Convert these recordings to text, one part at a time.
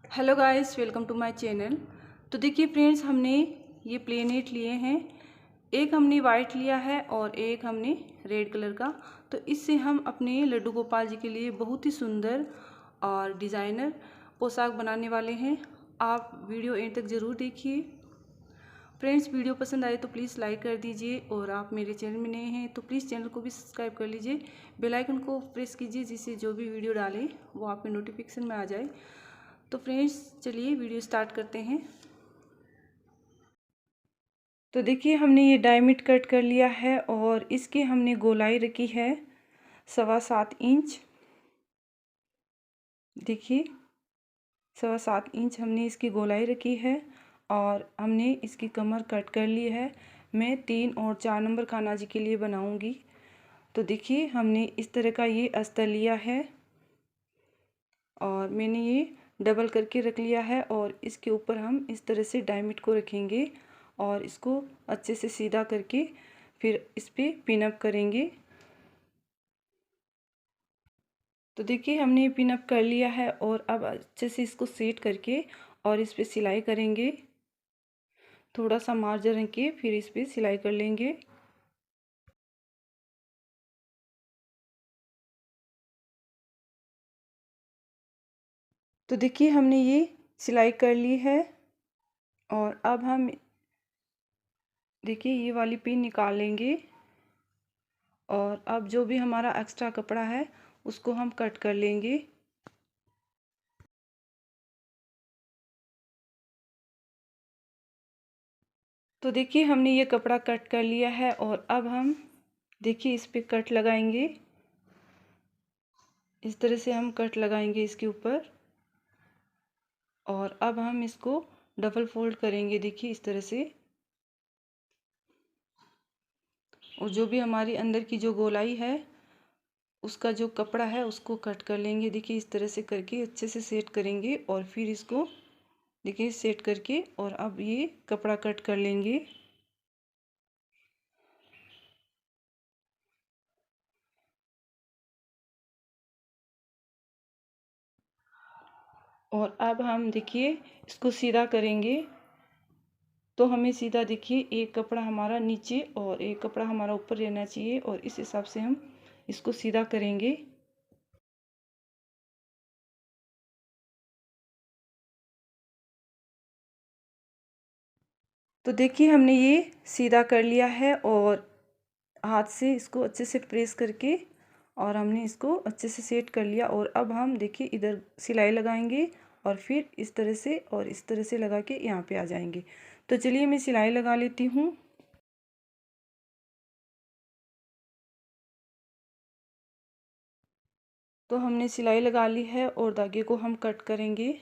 Hello guys, welcome to my channel. तो देखिए friends, हमने ये प्लेनेट लिए हैं। एक हमने वाइट लिया है और एक हमने रेड कलर का। तो इससे हम अपने लड्डू गोपाल जी के लिए बहुत ही सुंदर और डिज़ाइनर पोशाक बनाने वाले हैं। आप वीडियो एंड तक ज़रूर देखिए। फ्रेंड्स, वीडियो पसंद आए तो प्लीज़ लाइक कर दीजिए और आप मेरे चैनल में नए हैं तो प्लीज़ चैनल को भी सब्सक्राइब कर लीजिए। बेल आइकन को प्रेस कीजिए जिससे जो भी वीडियो डालें वो आपके नोटिफिकेशन में आ जाए। तो फ्रेंड्स, चलिए वीडियो स्टार्ट करते हैं। तो देखिए, हमने ये डायमंड कट कर लिया है और इसकी हमने गोलाई रखी है 7.25 इंच। देखिए, 7.25 इंच हमने इसकी गोलाई रखी है और हमने इसकी कमर कट कर ली है। मैं 3 और 4 नंबर कान्हा जी के लिए बनाऊंगी। तो देखिए, हमने इस तरह का ये अस्तर लिया है और मैंने ये डबल करके रख लिया है और इसके ऊपर हम इस तरह से डायमंड को रखेंगे और इसको अच्छे से सीधा करके फिर इस पे पिन अप करेंगे। तो देखिए, हमने ये पिन अप कर लिया है और अब अच्छे से इसको सेट करके और इस पे सिलाई करेंगे। थोड़ा सा मार्जिन रख के फिर इस पे सिलाई कर लेंगे। तो देखिए, हमने ये सिलाई कर ली है और अब हम देखिए ये वाली पिन निकाल लेंगे और अब जो भी हमारा एक्स्ट्रा कपड़ा है उसको हम कट कर लेंगे। तो देखिए, हमने ये कपड़ा कट कर लिया है और अब हम देखिए इस पे कट लगाएंगे। इस तरह से हम कट लगाएंगे इसके ऊपर और अब हम इसको डबल फोल्ड करेंगे। देखिए इस तरह से, और जो भी हमारी अंदर की जो गोलाई है उसका जो कपड़ा है उसको कट कर लेंगे। देखिए इस तरह से करके अच्छे से सेट करेंगे और फिर इसको देखिए सेट करके और अब ये कपड़ा कट कर लेंगे। और अब हम देखिए इसको सीधा करेंगे। तो हमें सीधा देखिए एक कपड़ा हमारा नीचे और एक कपड़ा हमारा ऊपर रहना चाहिए और इस हिसाब से हम इसको सीधा करेंगे। तो देखिए, हमने ये सीधा कर लिया है और हाथ से इसको अच्छे से प्रेस करके और हमने इसको अच्छे से सेट कर लिया। और अब हम देखिए इधर सिलाई लगाएंगे और फिर इस तरह से और इस तरह से लगा के यहाँ पे आ जाएंगे। तो चलिए मैं सिलाई लगा लेती हूँ। तो हमने सिलाई लगा ली है और धागे को हम कट करेंगे।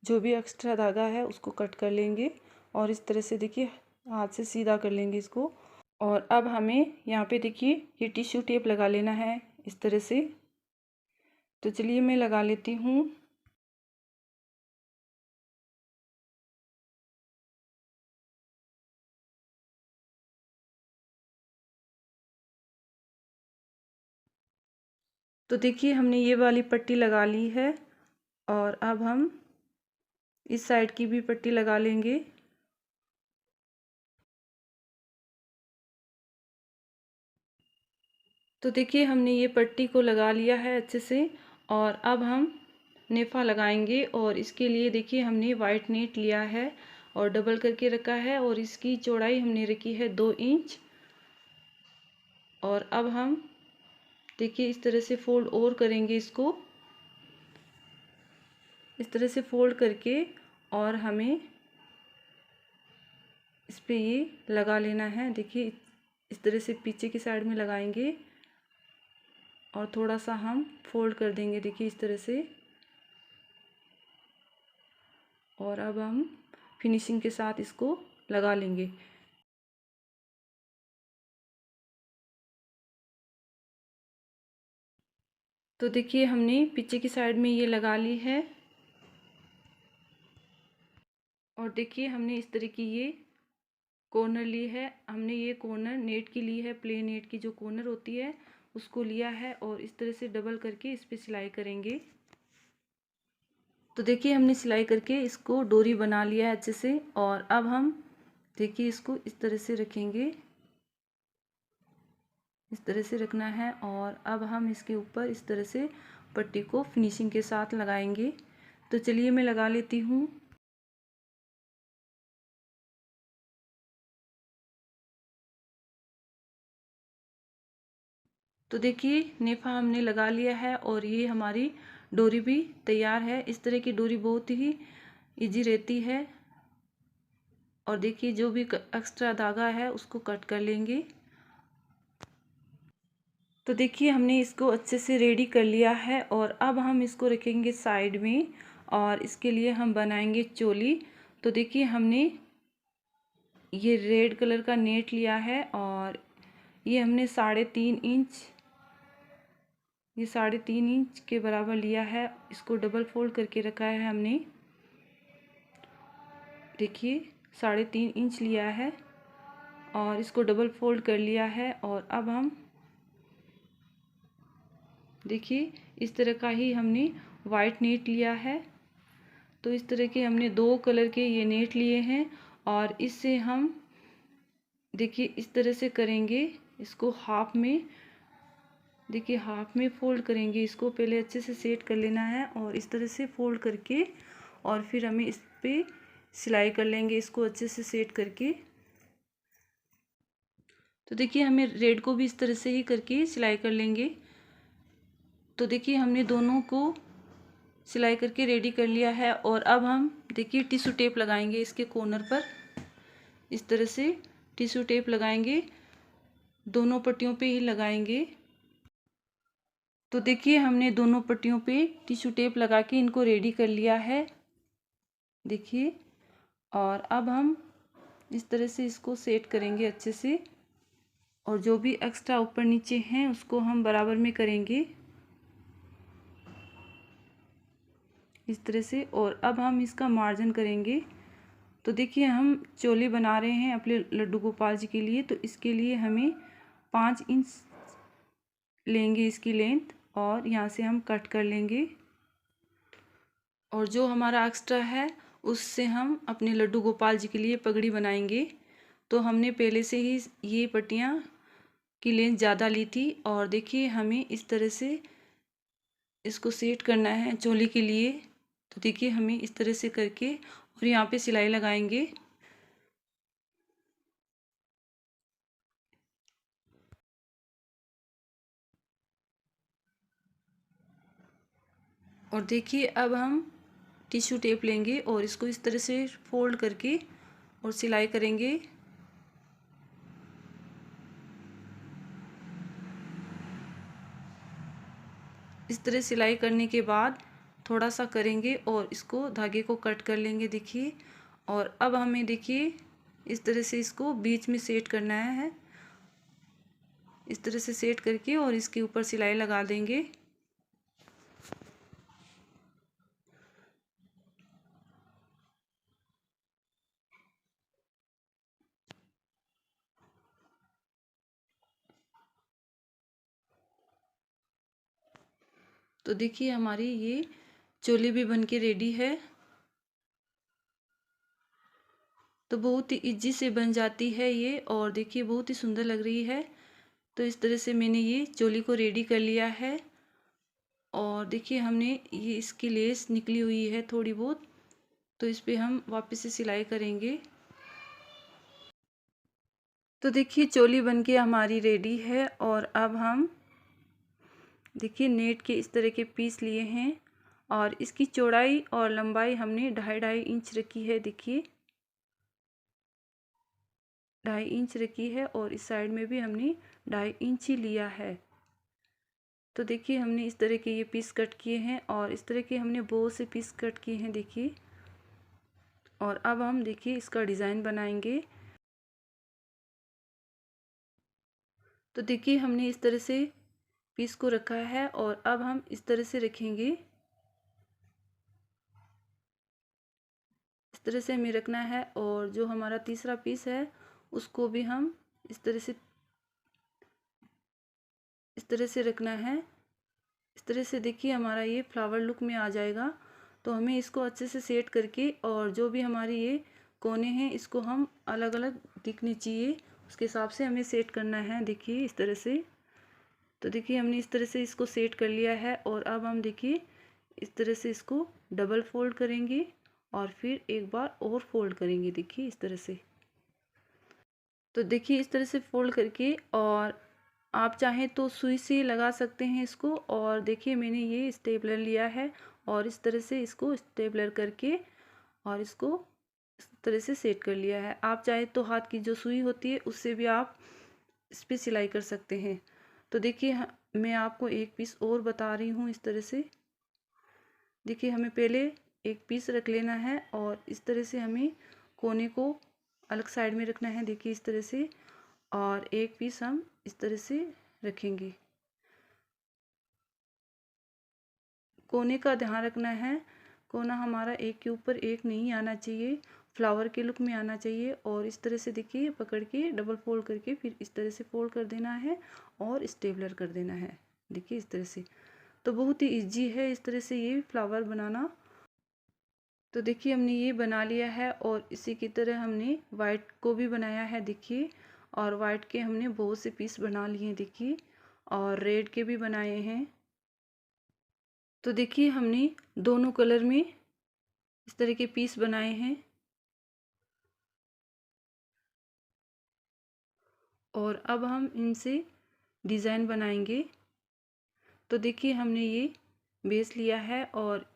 जो भी एक्स्ट्रा धागा है उसको कट कर लेंगे और इस तरह से देखिए हाथ से सीधा कर लेंगे इसको। और अब हमें यहाँ पे देखिए ये टिश्यू टेप लगा लेना है इस तरह से। तो चलिए मैं लगा लेती हूँ। तो देखिए, हमने ये वाली पट्टी लगा ली है और अब हम इस साइड की भी पट्टी लगा लेंगे। तो देखिए, हमने ये पट्टी को लगा लिया है अच्छे से और अब हम नेफा लगाएंगे। और इसके लिए देखिए हमने वाइट नेट लिया है और डबल करके रखा है और इसकी चौड़ाई हमने रखी है 2 इंच। और अब हम देखिए इस तरह से फोल्ड और करेंगे इसको, इस तरह से फोल्ड करके और हमें इस पे ये लगा लेना है। देखिए इस तरह से पीछे की साइड में लगाएंगे और थोड़ा सा हम फोल्ड कर देंगे देखिए इस तरह से। और अब हम फिनिशिंग के साथ इसको लगा लेंगे। तो देखिए, हमने पीछे की साइड में ये लगा ली है और देखिए हमने इस तरह की ये कॉर्नर ली है। हमने ये कॉर्नर नेट की ली है, प्लेन नेट की जो कॉर्नर होती है उसको लिया है और इस तरह से डबल करके इस पे सिलाई करेंगे। तो देखिए हमने सिलाई करके इसको डोरी बना लिया है अच्छे से। और अब हम देखिए इसको इस तरह से रखेंगे, इस तरह से रखना है। और अब हम इसके ऊपर इस तरह से पट्टी को फिनिशिंग के साथ लगाएंगे। तो चलिए मैं लगा लेती हूँ। तो देखिए नेफा हमने लगा लिया है और ये हमारी डोरी भी तैयार है। इस तरह की डोरी बहुत ही इजी रहती है। और देखिए जो भी एक्स्ट्रा धागा है उसको कट कर लेंगे। तो देखिए हमने इसको अच्छे से रेडी कर लिया है और अब हम इसको रखेंगे साइड में और इसके लिए हम बनाएंगे चोली। तो देखिए हमने ये रेड कलर का नेट लिया है और ये हमने 3.5 इंच, ये 3.5 इंच के बराबर लिया है। इसको डबल फोल्ड करके रखा है हमने। देखिए 3.5 इंच लिया है और इसको डबल फोल्ड कर लिया है। और अब हम देखिए इस तरह का ही हमने वाइट नेट लिया है। तो इस तरह के हमने 2 कलर के ये नेट लिए हैं और इससे हम देखिए इस तरह से करेंगे। इसको हाफ में, देखिए हाफ में फोल्ड करेंगे। इसको पहले अच्छे से सेट कर लेना है और इस तरह से फोल्ड करके और फिर हमें इस पे सिलाई कर लेंगे इसको अच्छे से सेट करके। तो देखिए हमें रेड को भी इस तरह से ही करके सिलाई कर लेंगे। तो देखिए हमने दोनों को सिलाई करके रेडी कर लिया है और अब हम देखिए टिश्यू टेप लगाएंगे इसके कॉर्नर पर। इस तरह से टिश्यू टेप लगाएंगे, दोनों पट्टियों पे ही लगाएंगे। तो देखिए हमने दोनों पट्टियों पे टिश्यू टेप लगा के इनको रेडी कर लिया है, देखिए। और अब हम इस तरह से इसको सेट करेंगे अच्छे से और जो भी एक्स्ट्रा ऊपर नीचे हैं उसको हम बराबर में करेंगे इस तरह से। और अब हम इसका मार्जिन करेंगे। तो देखिए हम चोली बना रहे हैं अपने लड्डू गोपाल जी के लिए। तो इसके लिए हमें 5 इंच लेंगे इसकी लेंथ और यहाँ से हम कट कर लेंगे। और जो हमारा एक्स्ट्रा है उससे हम अपने लड्डू गोपाल जी के लिए पगड़ी बनाएंगे। तो हमने पहले से ही ये पट्टियाँ की लेंथ ज़्यादा ली थी और देखिए हमें इस तरह से इसको सेट करना है चोली के लिए। तो देखिए हमें इस तरह से करके और यहाँ पे सिलाई लगाएंगे। और देखिए अब हम टिश्यू टेप लेंगे और इसको इस तरह से फोल्ड करके और सिलाई करेंगे। इस तरह सिलाई करने के बाद थोड़ा सा करेंगे और इसको धागे को कट कर लेंगे, देखिए। और अब हमें देखिए इस तरह से इसको बीच में सेट करना है, इस तरह से सेट करके और इसके ऊपर सिलाई लगा देंगे। तो देखिए हमारी ये चोली भी बनके रेडी है। तो बहुत ही इजी से बन जाती है ये और देखिए बहुत ही सुंदर लग रही है। तो इस तरह से मैंने ये चोली को रेडी कर लिया है। और देखिए हमने ये इसकी लेस निकली हुई है थोड़ी बहुत, तो इस पे हम वापस से सिलाई करेंगे। तो देखिए चोली बनके हमारी रेडी है। और अब हम देखिए नेट के इस तरह के पीस लिए हैं और इसकी चौड़ाई और लंबाई हमने 2.5 इंच रखी है, देखिए 2.5 इंच रखी है। और इस साइड में भी हमने 2.5 इंच ही लिया है। तो देखिए हमने इस तरह के ये पीस कट किए हैं और इस तरह के हमने बहुत से पीस कट किए हैं, देखिए। और अब हम देखिए इसका डिज़ाइन बनाएंगे। तो देखिए हमने इस तरह से पीस को रखा है और अब हम इस तरह से रखेंगे, इस तरह से हमें रखना है। और जो हमारा तीसरा पीस है उसको भी हम इस तरह से रखना है। इस तरह से देखिए हमारा ये फ्लावर लुक में आ जाएगा। तो हमें इसको अच्छे से सेट करके, और जो भी हमारी ये कोने हैं इसको हम अलग अलग दिखनी चाहिए उसके हिसाब से हमें सेट करना है। देखिए इस तरह से। तो देखिए हमने इस तरह से इसको सेट कर लिया है, और अब हम देखिए इस तरह से इसको डबल फोल्ड करेंगे और फिर एक बार और फोल्ड करेंगे। देखिए इस तरह से। तो देखिए इस तरह से फोल्ड करके, और आप चाहें तो सुई से लगा सकते हैं इसको। और देखिए मैंने ये स्टेपलर लिया है और इस तरह से इसको स्टेपलर करके और इसको इस तरह से सेट कर लिया है। आप चाहे तो हाथ की जो सुई होती है उससे भी आप इस पर सिलाई कर सकते हैं। तो देखिए मैं आपको एक पीस और बता रही हूँ इस तरह से। देखिए हमें पहले एक पीस रख लेना है और इस तरह से हमें कोने को अलग साइड में रखना है। देखिए इस तरह से, और एक पीस हम इस तरह से रखेंगे। कोने का ध्यान रखना है, कोना हमारा एक के ऊपर एक नहीं आना चाहिए, फ्लावर के लुक में आना चाहिए। और इस तरह से देखिए पकड़ के डबल फोल्ड करके फिर इस तरह से फोल्ड कर देना है और स्टेपलर कर देना है। देखिए इस तरह से। तो बहुत ही इजी है इस तरह से ये फ्लावर बनाना। तो देखिए हमने ये बना लिया है, और इसी की तरह हमने वाइट को भी बनाया है। देखिए, और वाइट के हमने बहुत से पीस बना लिए हैं। देखिए, और रेड के भी बनाए हैं। तो देखिए हमने दोनों कलर में इस तरह के पीस बनाए हैं, और अब हम इनसे डिज़ाइन बनाएंगे। तो देखिए हमने ये बेस लिया है और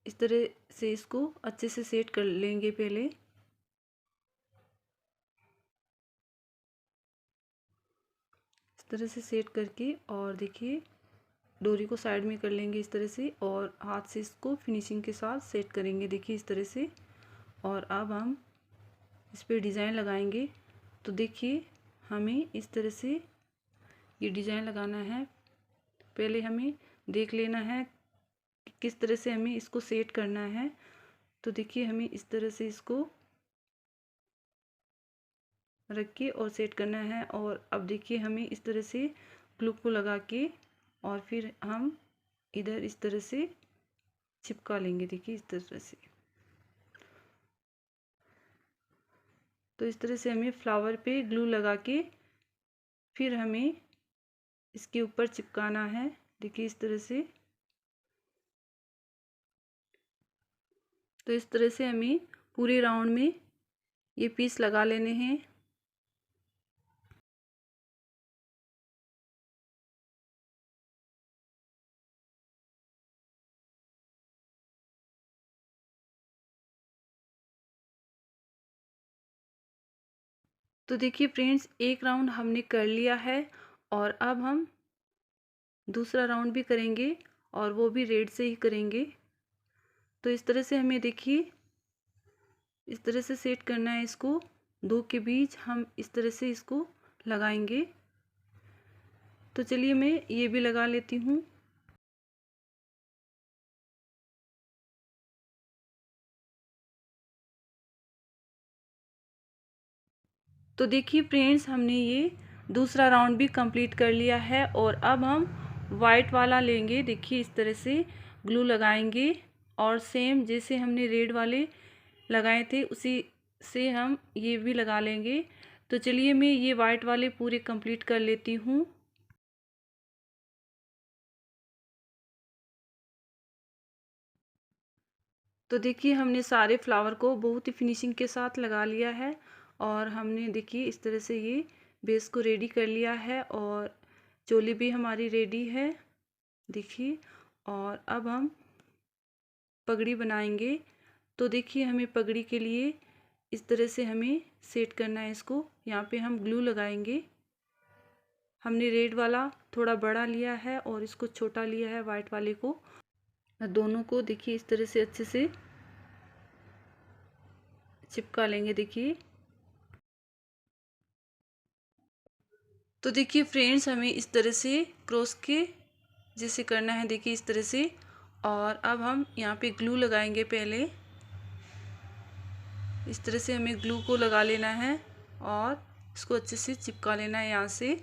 इस तरह से इसको अच्छे से सेट कर लेंगे पहले। इस तरह से सेट करके, और देखिए डोरी को साइड में कर लेंगे इस तरह से, और हाथ से इसको फिनिशिंग के साथ सेट करेंगे। देखिए इस तरह से। और अब हम इस पर डिज़ाइन लगाएंगे। तो देखिए हमें इस तरह से ये डिज़ाइन लगाना है। पहले हमें देख लेना है कि किस तरह से हमें इसको सेट करना है। तो देखिए हमें इस तरह से इसको रख के और सेट करना है। और अब देखिए हमें इस तरह से ग्लू को लगा के, और फिर हम इधर इस तरह से चिपका लेंगे। देखिए इस तरह से। तो इस तरह से हमें फ्लावर पे ग्लू लगा के फिर हमें इसके ऊपर चिपकाना है। देखिए इस तरह से। तो इस तरह से हमें पूरे राउंड में ये पीस लगा लेने हैं। तो देखिए फ्रेंड्स, एक राउंड हमने कर लिया है, और अब हम दूसरा राउंड भी करेंगे, और वो भी रेड से ही करेंगे। तो इस तरह से हमें देखिए इस तरह से सेट करना है इसको। दो के बीच हम इस तरह से इसको लगाएंगे। तो चलिए मैं ये भी लगा लेती हूँ। तो देखिए फ्रेंड्स, हमने ये दूसरा राउंड भी कंप्लीट कर लिया है, और अब हम वाइट वाला लेंगे। देखिए इस तरह से ग्लू लगाएंगे, और सेम जैसे हमने रेड वाले लगाए थे उसी से हम ये भी लगा लेंगे। तो चलिए मैं ये वाइट वाले पूरे कंप्लीट कर लेती हूँ। तो देखिए हमने सारे फ्लावर को बहुत ही फिनिशिंग के साथ लगा लिया है, और हमने देखिए इस तरह से ये बेस को रेडी कर लिया है, और चोली भी हमारी रेडी है। देखिए, और अब हम पगड़ी बनाएंगे। तो देखिए हमें पगड़ी के लिए इस तरह से हमें सेट करना है इसको। यहाँ पे हम ग्लू लगाएंगे। हमने रेड वाला थोड़ा बड़ा लिया है और इसको छोटा लिया है वाइट वाले को। दोनों को देखिए इस तरह से अच्छे से चिपका लेंगे। देखिए, तो देखिए फ्रेंड्स, हमें इस तरह से क्रॉस के जैसे करना है। देखिए इस तरह से। और अब हम यहाँ पे ग्लू लगाएंगे पहले। इस तरह से हमें ग्लू को लगा लेना है और इसको अच्छे से चिपका लेना है यहाँ से।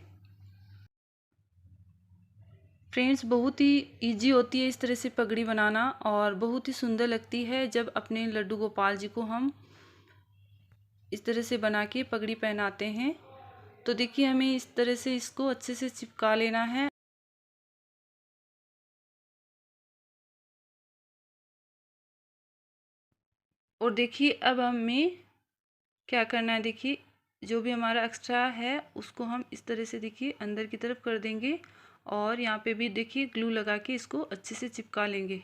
फ्रेंड्स, बहुत ही इजी होती है इस तरह से पगड़ी बनाना और बहुत ही सुंदर लगती है जब अपने लड्डू गोपाल जी को हम इस तरह से बना के पगड़ी पहनाते हैं। तो देखिए हमें इस तरह से इसको अच्छे से चिपका लेना है। और देखिए अब हमें क्या करना है, देखिए जो भी हमारा एक्स्ट्रा है उसको हम इस तरह से देखिए अंदर की तरफ कर देंगे और यहाँ पे भी देखिए ग्लू लगा के इसको अच्छे से चिपका लेंगे।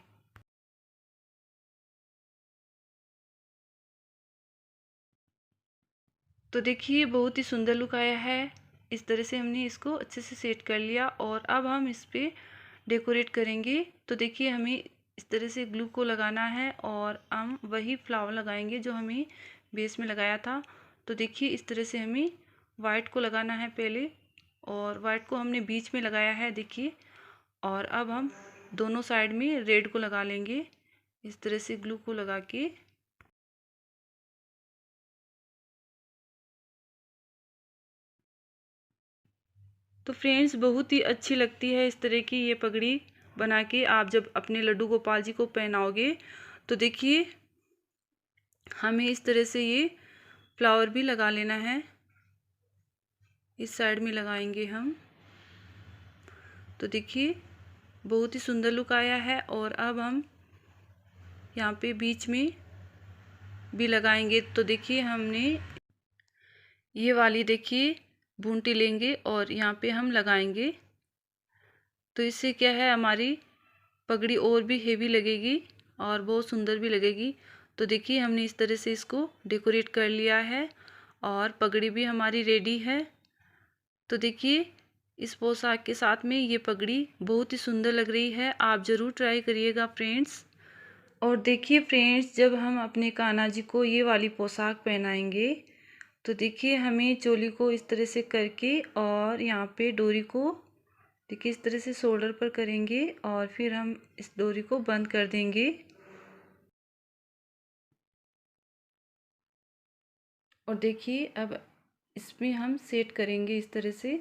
तो देखिए बहुत ही सुंदर लुक आया है। इस तरह से हमने इसको अच्छे से सेट कर लिया और अब हम इस पे डेकोरेट करेंगे। तो देखिए हमें इस तरह से ग्लू को लगाना है और हम वही फ्लावर लगाएंगे जो हमें बेस में लगाया था। तो देखिए इस तरह से हमें वाइट को लगाना है पहले, और वाइट को हमने बीच में लगाया है देखिए। और अब हम दोनों साइड में रेड को लगा लेंगे इस तरह से ग्लू को लगा के। तो फ्रेंड्स, बहुत ही अच्छी लगती है इस तरह की ये पगड़ी बना के आप जब अपने लड्डू गोपाल जी को पहनाओगे। तो देखिए हमें इस तरह से ये फ्लावर भी लगा लेना है, इस साइड में लगाएंगे हम। तो देखिए बहुत ही सुंदर लुक आया है और अब हम यहाँ पे बीच में भी लगाएंगे। तो देखिए हमने ये वाली देखिए बूंटी लेंगे और यहाँ पे हम लगाएंगे। तो इससे क्या है, हमारी पगड़ी और भी हेवी लगेगी और बहुत सुंदर भी लगेगी। तो देखिए हमने इस तरह से इसको डेकोरेट कर लिया है और पगड़ी भी हमारी रेडी है। तो देखिए इस पोशाक के साथ में ये पगड़ी बहुत ही सुंदर लग रही है। आप ज़रूर ट्राई करिएगा फ्रेंड्स। और देखिए फ्रेंड्स, जब हम अपने कान्हा जी को ये वाली पोशाक पहनाएंगे तो देखिए हमें चोली को इस तरह से करके और यहाँ पे डोरी को देखिए इस तरह से शोल्डर पर करेंगे और फिर हम इस डोरी को बंद कर देंगे। और देखिए अब इसमें हम सेट करेंगे इस तरह से,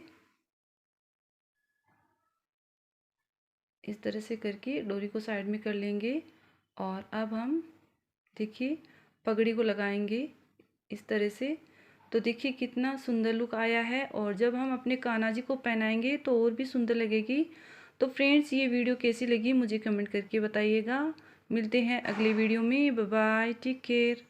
इस तरह से करके डोरी को साइड में कर लेंगे। और अब हम देखिए पगड़ी को लगाएंगे इस तरह से। तो देखिए कितना सुंदर लुक आया है और जब हम अपने कान्हा जी को पहनाएंगे तो और भी सुंदर लगेगी। तो फ्रेंड्स, ये वीडियो कैसी लगी मुझे कमेंट करके बताइएगा। मिलते हैं अगले वीडियो में। Bye bye, take care.